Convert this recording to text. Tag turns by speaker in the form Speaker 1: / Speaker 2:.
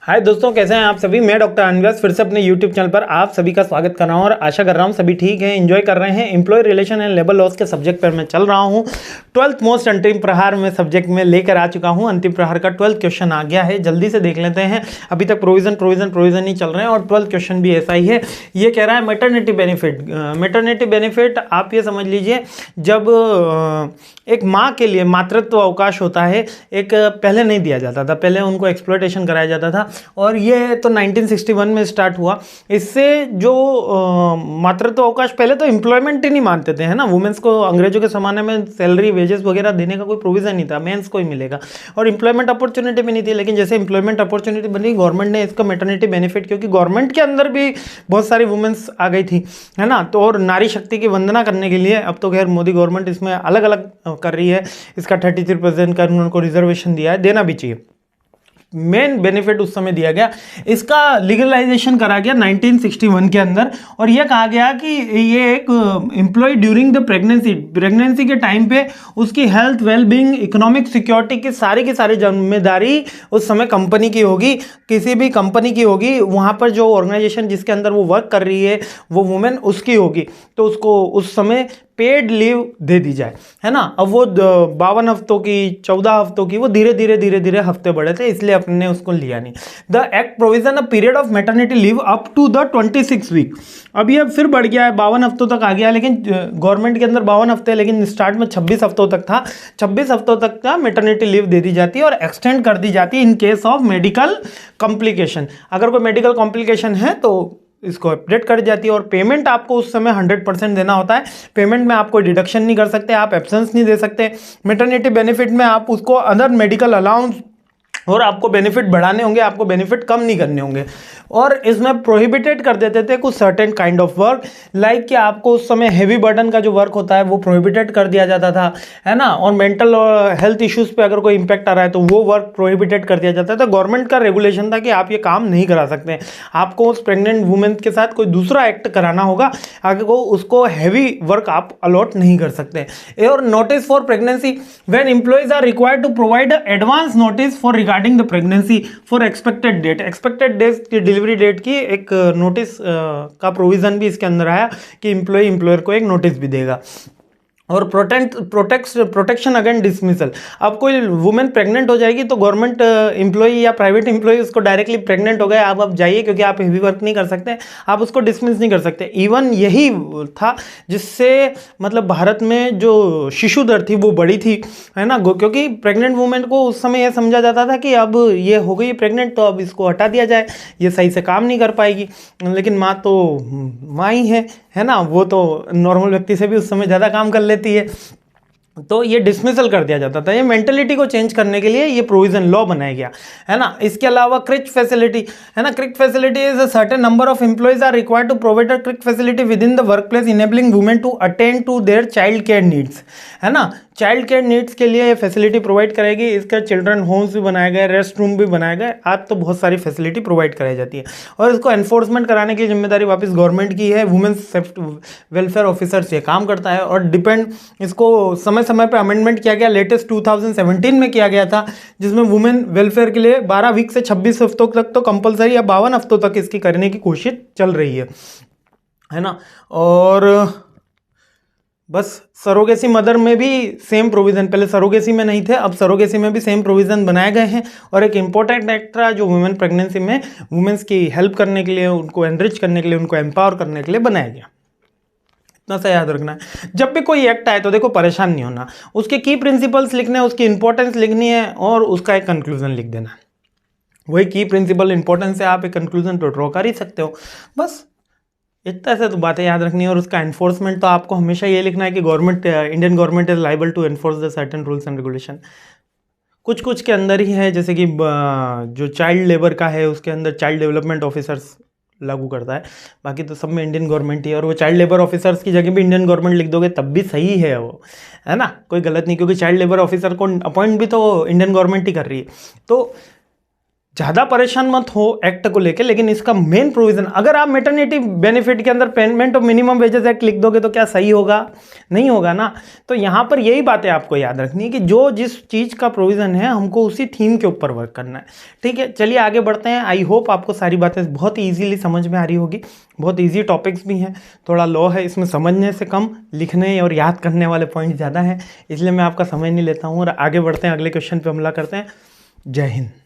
Speaker 1: हाय दोस्तों, कैसे हैं आप सभी। मैं डॉक्टर अनव्यास फिर से अपने यूट्यूब चैनल पर आप सभी का स्वागत कर रहा हूं और आशा कर रहा हूं सभी ठीक हैं, एंजॉय कर रहे हैं। Employ relation and labour laws के सब्जेक्ट पर मैं चल रहा हूं। 12th मोस्ट अंतिम प्रहार में सब्जेक्ट में लेकर आ चुका हूं। अंतिम प्रहार का 12th क्वेश्चन आ गया है, जल्दी से देख लेते हैं। अभी तक प्रोविजन ही चल रहे हैं और 12th क्वेश्चन भी ऐसा ही है। ये कह रहा है मैटरनिटी बेनिफिट। मैटरनिटी बेनिफिट आप ये समझ लीजिए, जब एक माँ के लिए मातृत्व अवकाश होता है, एक पहले नहीं दिया जाता था, पहले उनको एक्सप्लॉयटेशन कराया जाता था और ये तो 1961 में स्टार्ट हुआ। इससे जो मातृत्व अवकाश, पहले तो एम्प्लॉयमेंट ही नहीं मानते थे, है ना। वुमेन्स को अंग्रेजों के ज़माने में सैलरी वेजेस वगैरह देने का कोई प्रोविज़न नहीं था, मेंस को ही मिलेगा और एम्प्लॉयमेंट अपॉर्चुनिटी भी नहीं थी। लेकिन जैसे एम्प्लॉयमेंट अपॉर्चुनिटी बनी, गवर्नमेंट ने इसका मैटरनिटी बेनिफिट, क्योंकि गवर्नमेंट के अंदर भी बहुत सारी वुमेन्स आ गई थी, है ना, तो और नारी शक्ति की वंदना करने के लिए अब तो खैर मोदी गवर्नमेंट इसमें अलग अलग कर रही है। इसका 33% का उनको रिजर्वेशन दिया है, देना भी चाहिए। मेन बेनिफिट उस समय दिया गया, इसका लीगलाइजेशन करा गया 1961 के अंदर और यह कहा गया कि ये एक एम्प्लॉय ड्यूरिंग द प्रेगनेंसी के टाइम पे उसकी हेल्थ, वेलबींग, इकोनॉमिक सिक्योरिटी की सारी जिम्मेदारी उस समय कंपनी की होगी, किसी भी कंपनी की होगी। वहाँ पर जो ऑर्गेनाइजेशन जिसके अंदर वो वर्क कर रही है वो वुमेन उसकी होगी, तो उसको उस समय पेड लीव दे दी जाए, है ना। अब वो 52 हफ्तों की, 14 हफ्तों की, वो धीरे धीरे हफ्ते बढ़े थे, इसलिए अपने ने उसको लिया नहीं। The act provision a period of maternity leave up to the 26 week. अब ये फिर बढ़ गया है, 52 हफ्तों तक आ गया, लेकिन गवर्नमेंट के अंदर 52 हफ्ते, लेकिन स्टार्ट में 26 हफ्तों तक था। 26 हफ्तों तक का मैटरनिटी लीव दे दी जाती है और एक्सटेंड कर दी जाती है in case of medical complication. अगर कोई मेडिकल कॉम्प्लिकेशन है तो इसको अपडेट कर जाती है और पेमेंट आपको उस समय 100% देना होता है। पेमेंट में आप कोई डिडक्शन नहीं कर सकते, आप एब्सेंस नहीं दे सकते। मैटरनिटी बेनिफिट में आप उसको अदर मेडिकल अलाउंस और आपको बेनिफिट बढ़ाने होंगे, आपको बेनिफिट कम नहीं करने होंगे। और इसमें प्रोहिबिटेड कर देते थे कुछ certain kind of work, like कि आपको उस समय हेवी बर्डन का जो वर्क होता है वो प्रोहिबिटेड कर दिया जाता था, है ना। और मेंटल और हेल्थ इश्यूज पे अगर कोई इंपैक्ट आ रहा है तो वो वर्क प्रोहिबिटेड कर दिया जाता था। गवर्नमेंट का रेगुलेशन था कि आप ये काम नहीं करा सकते, आपको उस प्रेग्नेंट वुमेन के साथ कोई दूसरा एक्ट कराना होगा, आगे को उसको हैवी वर्क आप अलॉट नहीं कर सकते। और notice for pregnancy, when employees are required to provide advance notice for regarding the pregnancy for expected date. Expected date की, डिलीवरी डेट की एक नोटिस का प्रोविजन भी इसके अंदर आया कि एम्प्लॉयर को एक नोटिस भी देगा। और प्रोटेक्शन अगेंस्ट डिसमिसल। अब कोई वुमेन प्रेग्नेंट हो जाएगी तो गवर्नमेंट एम्प्लॉय या प्राइवेट एम्प्लॉय उसको डायरेक्टली प्रेग्नेंट हो गए, आप अब जाइए क्योंकि आप हेवी वर्क नहीं कर सकते, आप उसको डिसमिस नहीं कर सकते। इवन यही था जिससे मतलब भारत में जो शिशु दर थी वो बढ़ी थी, है ना, क्योंकि प्रेग्नेंट वुमेन को उस समय यह समझा जाता था कि अब ये हो गई प्रेग्नेंट तो अब इसको हटा दिया जाए, ये सही से काम नहीं कर पाएगी। लेकिन माँ तो माँ ही है ना, वो तो नॉर्मल व्यक्ति से भी उस समय ज़्यादा काम कर लेती है, तो ये डिसमिसल कर दिया जाता था। ये मेंटेलिटी को चेंज करने के लिए ये प्रोविजन लॉ बनाया गया, है ना। इसके अलावा क्रिच फैसिलिटी, है ना, creche facility is a certain number of employees are required to provide a creche facility within the work place enabling women to attend to their child care needs, है ना। चाइल्ड केयर नीड्स के लिए ये facility provide कराएगी। इसका children Holmes भी बनाए गए, रेस्ट रूम भी बनाए गए, आज तो बहुत सारी फैसिलिटी प्रोवाइड कराई जाती है। और इसको एनफोर्समेंट कराने की जिम्मेदारी वापस गवर्नमेंट की है। वुमेन्स वेलफेयर ऑफिसर से काम करता है और डिपेंड, इसको समय पे अमेंडमेंट किया गया, लेटेस्ट 2017 में किया गया था, जिसमें वुमेन वेलफेयर के लिए 12 वीक से 26 हफ्तों तक तो कंपलसरी या 52 हफ्तों तक इसकी करने की कोशिश चल रही है ना। और बस सरोगेसी मदर में भी सेम प्रोविज़न, पहले सरोगेसी में नहीं थे, अब सरोगेसी में भी सेम प्रोविज़न बनाए गए हैं। और एक इंपॉर्टेंट एक्ट था जो वुमेन प्रेगनेंसी में वुमेन्स की हेल्प करने के लिए, उनको एनरिच करने के लिए, उनको एम्पावर करने के लिए बनाया गया। इतना सा याद रखना है। जब भी कोई एक्ट आए तो देखो परेशान नहीं होना, उसके की प्रिंसिपल्स लिखने हैं, उसकी इंपॉर्टेंस लिखनी है और उसका एक कंक्लूजन लिख देना है। वही की प्रिंसिपल इंपॉर्टेंस से आप एक कंक्लूजन तो ड्रॉ कर ही सकते हो, बस इतना से तो बातें याद रखनी है। और उसका एनफोर्समेंट तो आपको हमेशा ये लिखना है कि government, Indian government is liable to enforce the certain rules and regulation. कुछ के अंदर ही है, जैसे कि जो चाइल्ड लेबर का है उसके अंदर चाइल्ड डेवलपमेंट ऑफिसर्स लागू करता है, बाकी तो सब में इंडियन गवर्नमेंट ही है। और वो चाइल्ड लेबर ऑफिसर्स की जगह भी इंडियन गवर्नमेंट लिख दोगे तब भी सही है वो, है ना, कोई गलत नहीं, क्योंकि चाइल्ड लेबर ऑफिसर को अपॉइंट भी तो इंडियन गवर्नमेंट ही कर रही है। तो ज़्यादा परेशान मत हो एक्ट को लेके, लेकिन इसका मेन प्रोविज़न, अगर आप मैटरनिटी बेनिफिट के अंदर payment of minimum wages act लिख दोगे तो क्या सही होगा? नहीं होगा ना। तो यहाँ पर यही बातें आपको याद रखनी है कि जो जिस चीज़ का प्रोविज़न है हमको उसी थीम के ऊपर वर्क करना है। ठीक है, चलिए आगे बढ़ते हैं। आई होप आपको सारी बातें बहुत ईजीली समझ में आ रही होगी। बहुत ईजी टॉपिक्स भी हैं, थोड़ा लॉ है, इसमें समझने से कम लिखने और याद करने वाले पॉइंट ज़्यादा हैं, इसलिए मैं आपका समय नहीं लेता हूँ और आगे बढ़ते हैं, अगले क्वेश्चन पर हमला करते हैं। जय हिंद।